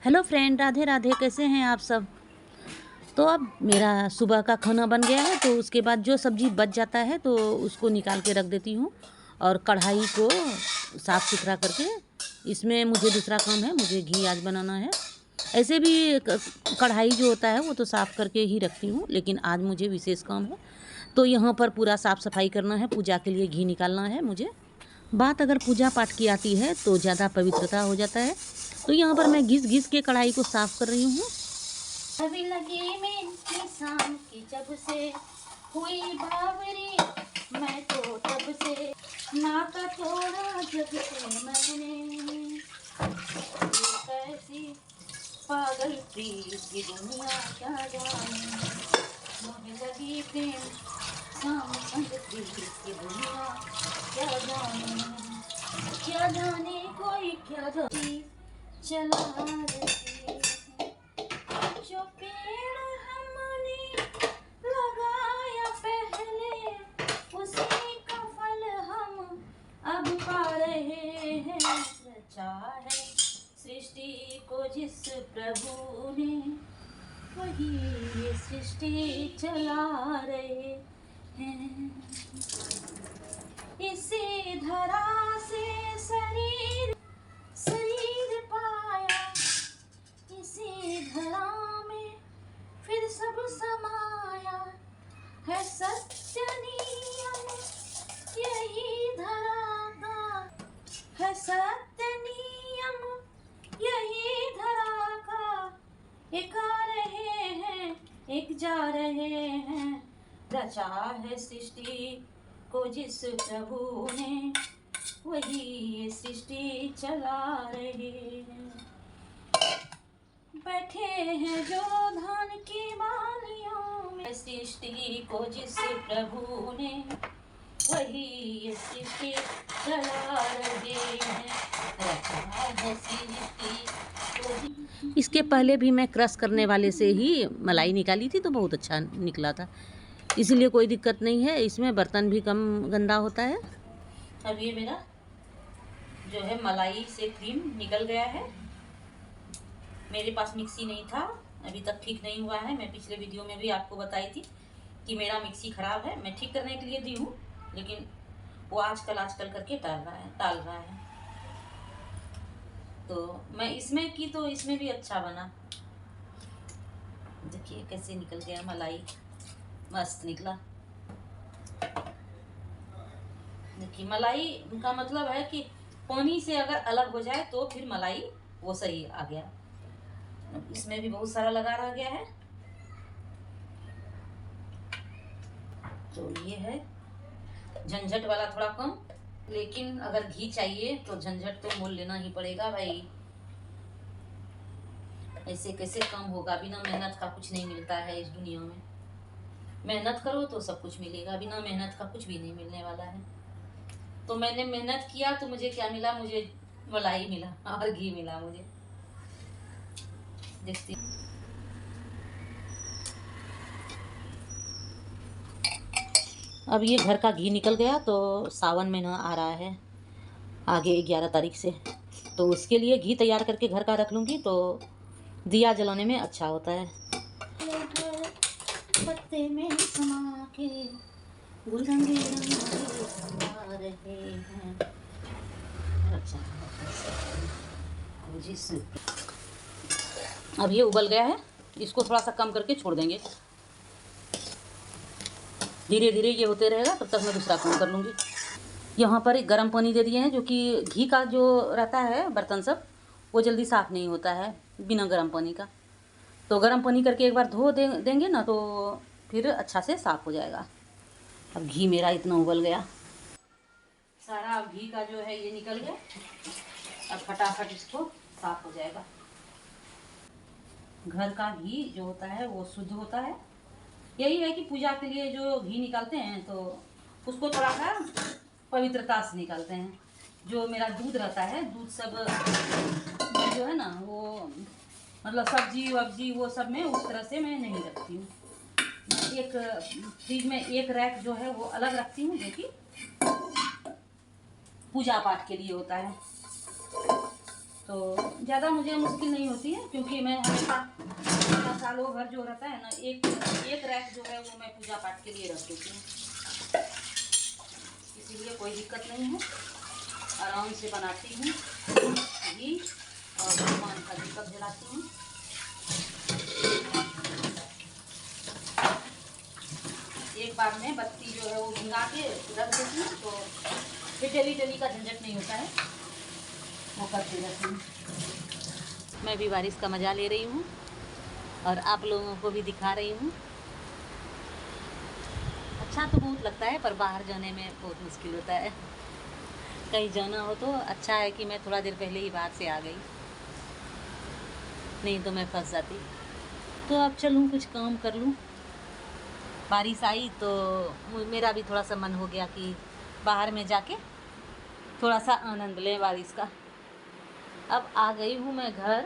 Hello friend, Radhe Radhe. कैसे हैं आप सब। तो अब मेरा सुबह का खाना बन गया है, तो उसके बाद जो सब्ज़ी बच जाता है तो उसको निकाल के रख देती हूँ। और कढ़ाई को साफ़ सुथरा करके इसमें मुझे दूसरा काम है, मुझे घी आज बनाना है। ऐसे भी कढ़ाई जो होता है वो तो साफ़ करके ही रखती हूँ, लेकिन आज मुझे विशेष काम है। तो यहाँ पर पूरा साफ़ सफाई करना है, पूजा के लिए घी निकालना है मुझे। बात अगर पूजा पाठ की आती है तो ज़्यादा पवित्रता हो जाता है। तो यहाँ पर मैं घिस घिस के कढ़ाई को साफ़ कर रही हूँ। अभी लगी मेरी शाम की जब से हुई बावरी, मैं तो तब से नाता तोड़ा जब से मैंने। कैसी पागल प्रीत की दुनिया क्या जाने, मुझे लगी प्रेम शाम संग प्रीत की दुनिया क्या जाने कोई क्या जाने चला रही। जो पेड़ हमने लगाया पहले, उसी का फल हम अब पा रहे हैं। रचा है सृष्टि को जिस प्रभु ने, वही ये सृष्टि चला रहे हैं। इसी धरा से शरीर पाया, इसी धरा में फिर सब समाया है। सत्य नियम यही धरा का है, सत्य नियम यही धरा का। एक आ रहे हैं एक जा रहे हैं, रचा है सृष्टि को जिस प्रभु ने, वही ये सृष्टि चला रहे हैं। बैठे हैं जो धान की बालियों में, सृष्टि को जिस प्रभु ने, वही ये सृष्टि चला रहे हैं। रचा है सृष्टि को। इसके पहले भी मैं क्रश करने वाले से ही मलाई निकाली थी तो बहुत अच्छा निकला था, इसलिए कोई दिक्कत नहीं है। इसमें बर्तन भी कम गंदा होता है। अब ये मेरा जो है मलाई से क्रीम निकल गया है। मेरे पास मिक्सी नहीं था, अभी तक ठीक नहीं हुआ है। मैं पिछले वीडियो में भी आपको बताई थी कि मेरा मिक्सी ख़राब है, मैं ठीक करने के लिए दी हूँ, लेकिन वो आजकल करके टाल रहा है। तो मैं इसमें की तो इसमें भी अच्छा बना। देखिए कैसे निकल गया मलाई, मस्त निकला। देखिए मलाई का मतलब है कि पानी से अगर अलग हो जाए तो फिर मलाई वो सही आ गया। इसमें भी बहुत सारा लगा रह गया है। तो ये है झंझट वाला थोड़ा कम, लेकिन अगर घी चाहिए तो झंझट तो मोल लेना ही पड़ेगा भाई। ऐसे कैसे कम होगा, बिना मेहनत का कुछ नहीं मिलता है इस दुनिया में। मेहनत करो तो सब कुछ मिलेगा, बिना मेहनत का कुछ भी नहीं मिलने वाला है। तो मैंने मेहनत किया तो मुझे क्या मिला, मुझे मलाई मिला और घी मिला मुझे। देखती अब ये घर का घी निकल गया, तो सावन महीना आ रहा है आगे 11 तारीख से, तो उसके लिए घी तैयार करके घर का रख लूँगी तो दिया जलाने में अच्छा होता है। पत्ते में समा के गुलरंगे समा रहे हैं। अच्छा, अब ये उबल गया है, इसको थोड़ा सा कम करके छोड़ देंगे। धीरे धीरे ये होते रहेगा, तब तक मैं दूसरा काम कर लूँगी। यहाँ पर एक गर्म पानी दे दिए हैं, जो कि घी का जो रहता है बर्तन सब वो जल्दी साफ़ नहीं होता है बिना गर्म पानी का। तो गर्म पानी करके एक बार धो देंगे ना तो फिर अच्छा से साफ़ हो जाएगा। अब घी मेरा इतना उबल गया, सारा अब घी का जो है ये निकल गया। अब फटाफट इसको साफ़ हो जाएगा। घर का घी जो होता है वो शुद्ध होता है। यही है कि पूजा के लिए जो घी निकालते हैं तो उसको थोड़ा सा पवित्रता से निकालते हैं। जो मेरा दूध रहता है, दूध सब जो है ना वो मतलब सब्जी वब्जी वो सब में उस तरह से मैं नहीं रखती हूँ। एक फ्रिज में एक रैक जो है वो अलग रखती हूँ, जो कि पूजा पाठ के लिए होता है। तो ज़्यादा मुझे मुश्किल नहीं होती है, क्योंकि मैं हमेशा मेरा सालों भर जो रहता है ना, एक रैक जो है वो मैं पूजा पाठ के लिए रख देती हूँ, इसीलिए कोई दिक्कत नहीं है। आराम से बनाती हूँ घी और भगवान का दीपक जलाती हूँ। एक बार में बत्ती जो है वो भिंगा के रख देती हूँ, तो फिर डेली का झंझट नहीं होता है, वो करती रहती हूँ। मैं भी बारिश का मज़ा ले रही हूँ और आप लोगों को भी दिखा रही हूँ। अच्छा तो बहुत लगता है, पर बाहर जाने में बहुत मुश्किल होता है। कहीं जाना हो तो अच्छा है कि मैं थोड़ा देर पहले ही बाहर से आ गई, नहीं तो मैं फंस जाती। तो अब चलूँ कुछ काम कर लूँ। बारिश आई तो मेरा भी थोड़ा सा मन हो गया कि बाहर में जाके थोड़ा सा आनंद लें बारिश का। अब आ गई हूँ मैं घर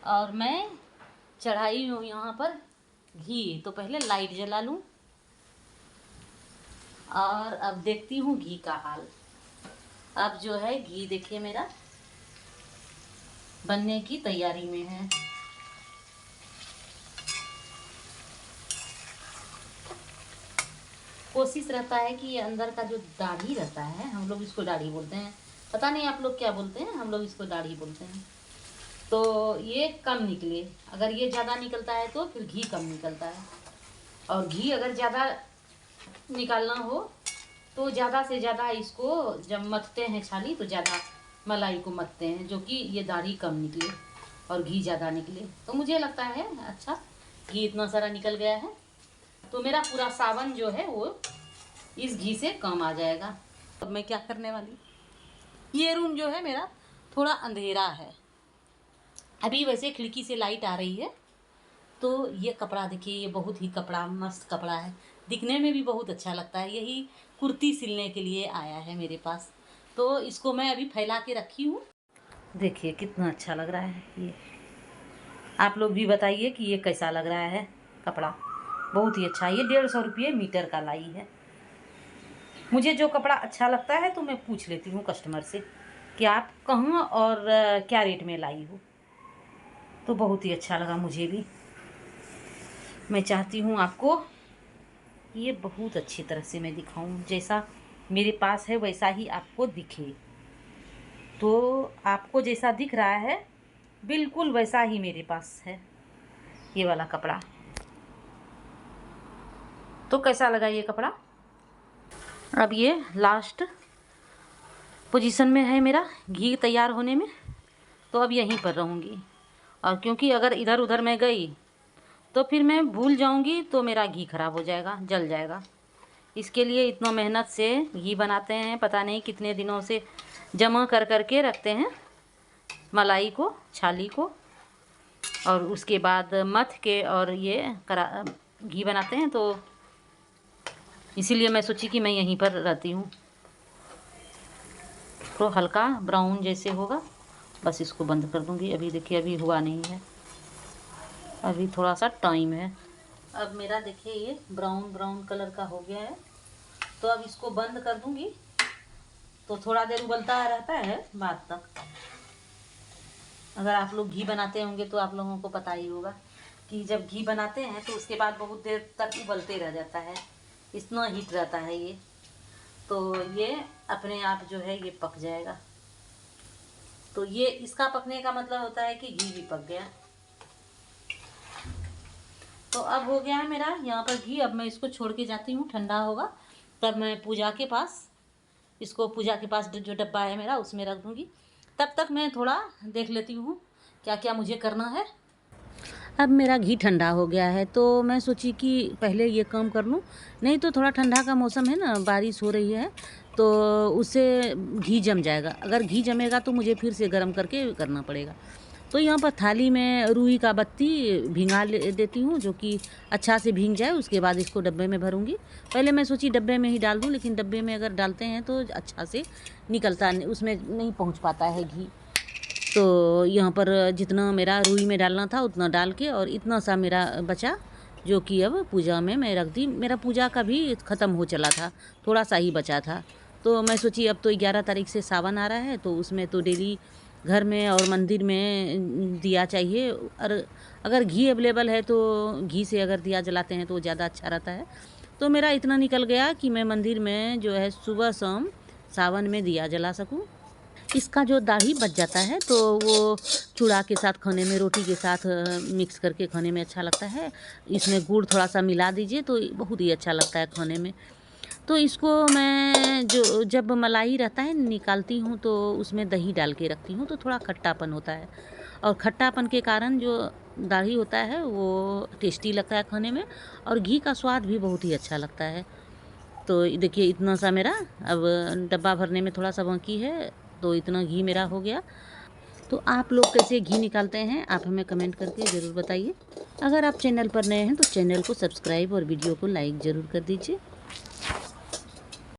और मैं चढ़ाई हूँ यहाँ पर घी। तो पहले लाइट जला लूँ और अब देखती हूँ घी का हाल। अब जो है घी देखिए मेरा बनने की तैयारी में है। कोशिश रहता है कि ये अंदर का जो दाढ़ी रहता है, हम लोग इसको दाढ़ी बोलते हैं, पता नहीं आप लोग क्या बोलते हैं, हम लोग इसको दाढ़ी बोलते हैं, तो ये कम निकले। अगर ये ज़्यादा निकलता है तो फिर घी कम निकलता है, और घी अगर ज़्यादा निकालना हो तो ज़्यादा से ज़्यादा इसको जब मथते हैं छाली तो ज़्यादा मलाई को मथते हैं, जो कि ये दाढ़ी कम निकले और घी ज़्यादा निकले। तो मुझे लगता है अच्छा घी इतना सारा निकल गया है तो मेरा पूरा सावन जो है वो इस घी से कम आ जाएगा। अब मैं क्या करने वाली, ये रूम जो है मेरा थोड़ा अंधेरा है, अभी वैसे खिड़की से लाइट आ रही है। तो ये कपड़ा देखिए, ये बहुत ही कपड़ा मस्त कपड़ा है, दिखने में भी बहुत अच्छा लगता है। यही कुर्ती सिलने के लिए आया है मेरे पास, तो इसको मैं अभी फैला के रखी हूँ। देखिए कितना अच्छा लग रहा है ये। आप लोग भी बताइए कि ये कैसा लग रहा है कपड़ा। बहुत ही अच्छा है। ये 150 रुपये मीटर का लाई है। मुझे जो कपड़ा अच्छा लगता है तो मैं पूछ लेती हूँ कस्टमर से कि आप कहाँ और क्या रेट में लाई हो। तो बहुत ही अच्छा लगा मुझे भी। मैं चाहती हूँ आपको ये बहुत अच्छी तरह से मैं दिखाऊं, जैसा मेरे पास है वैसा ही आपको दिखे। तो आपको जैसा दिख रहा है बिल्कुल वैसा ही मेरे पास है ये वाला कपड़ा। तो कैसा लगा ये कपड़ा। अब ये लास्ट पोजीशन में है मेरा घी तैयार होने में, तो अब यहीं पर रहूँगी। और क्योंकि अगर इधर उधर मैं गई तो फिर मैं भूल जाऊँगी तो मेरा घी ख़राब हो जाएगा, जल जाएगा। इसके लिए इतना मेहनत से घी बनाते हैं, पता नहीं कितने दिनों से जमा कर कर के रखते हैं मलाई को, छाली को, और उसके बाद मथ के और ये घी बनाते हैं। तो इसीलिए मैं सोची कि मैं यहीं पर रहती हूँ। तो हल्का ब्राउन जैसे होगा बस इसको बंद कर दूँगी। अभी देखिए अभी हुआ नहीं है, अभी थोड़ा सा टाइम है। अब मेरा देखिए ये ब्राउन कलर का हो गया है, तो अब इसको बंद कर दूँगी। तो थोड़ा देर उबलता रहता है बाद तक। अगर आप लोग घी बनाते होंगे तो आप लोगों को पता ही होगा कि जब घी बनाते हैं तो उसके बाद बहुत देर तक उबलते रह जाता है, इतना हीट रहता है ये। तो ये अपने आप जो है ये पक जाएगा। तो ये इसका पकने का मतलब होता है कि घी भी पक गया। तो अब हो गया है मेरा यहाँ पर घी। अब मैं इसको छोड़ के जाती हूँ, ठंडा होगा तब मैं पूजा के पास जो डब्बा है मेरा उसमें रख दूँगी। तब तक मैं थोड़ा देख लेती हूँ क्या क्या मुझे करना है। अब मेरा घी ठंडा हो गया है तो मैं सोची कि पहले ये काम कर लूँ, नहीं तो थोड़ा ठंडा का मौसम है ना, बारिश हो रही है तो उससे घी जम जाएगा। अगर घी जमेगा तो मुझे फिर से गर्म करके करना पड़ेगा। तो यहाँ पर थाली में रुई का बत्ती भिंगा देती हूँ, जो कि अच्छा से भींग जाए। उसके बाद इसको डब्बे में भरूँगी। पहले मैं सोची डब्बे में ही डाल दूँ, लेकिन डब्बे में अगर डालते हैं तो अच्छा से निकलता, उसमें नहीं पहुँच पाता है घी। तो यहाँ पर जितना मेरा रुई में डालना था उतना डाल के, और इतना सा मेरा बचा जो कि अब पूजा में मैं रख दी। मेरा पूजा का भी ख़त्म हो चला था, थोड़ा सा ही बचा था। तो मैं सोची अब तो 11 तारीख से सावन आ रहा है, तो उसमें तो डेली घर में और मंदिर में दिया चाहिए। और अगर घी अवेलेबल है तो घी से अगर दिया जलाते हैं तो ज़्यादा अच्छा रहता है। तो मेरा इतना निकल गया कि मैं मंदिर में जो है सुबह शाम सावन में दिया जला सकूं। इसका जो दाढ़ी बच जाता है तो वो चूड़ा के साथ खाने में, रोटी के साथ मिक्स करके खाने में अच्छा लगता है। इसमें गुड़ थोड़ा सा मिला दीजिए तो बहुत ही अच्छा लगता है खाने में। तो इसको मैं जो जब मलाई रहता है निकालती हूँ तो उसमें दही डाल के रखती हूँ तो थोड़ा खट्टापन होता है, और खट्टापन के कारण जो दाढ़ी होता है वो टेस्टी लगता है खाने में, और घी का स्वाद भी बहुत ही अच्छा लगता है। तो देखिए इतना सा मेरा अब डब्बा भरने में थोड़ा सा बाकी है, तो इतना घी मेरा हो गया। तो आप लोग कैसे घी निकालते हैं आप हमें कमेंट करके ज़रूर बताइए। अगर आप चैनल पर नए हैं तो चैनल को सब्सक्राइब और वीडियो को लाइक ज़रूर कर दीजिए।